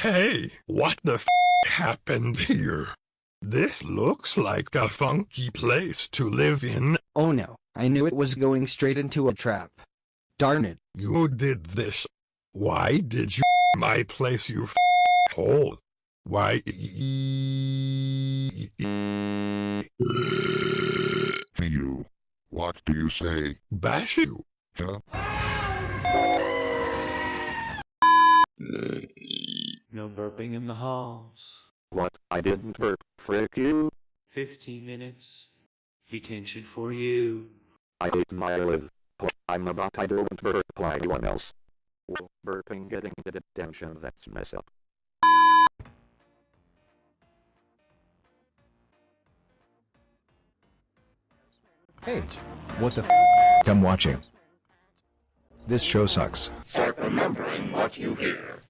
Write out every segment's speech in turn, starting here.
Hey, what the happened here? This looks like a funky place to live in. Oh no, I knew it was going straight into a trap. Darn it. You did this. Why did you my place, you hole? Why? Hey you. What do you say? Bash you. Huh? No burping in the halls. What? I didn't burp. Frick you. 15 minutes. Detention for you. I hate my live. I'm about I don't burp like anyone else. Burping getting the detention, that's mess up. Hey, what the I'm watching. This show sucks. Start remembering what you hear.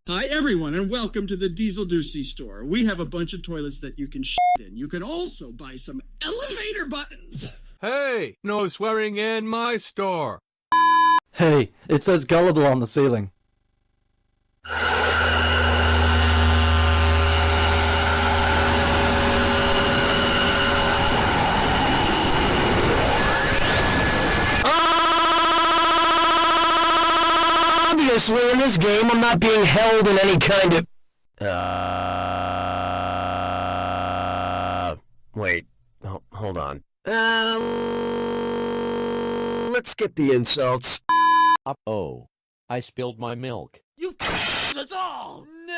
Hi everyone and welcome to the Diesel Doocy store. We have a bunch of toilets that you can shit in. You can also buy some elevator buttons. Hey, no swearing in my store. Hey, it says gullible on the ceiling. Obviously, in this game, I'm not being held in any kind of... Wait. Hold on. Let's skip the insults. Oh. I spilled my milk. You us all! No!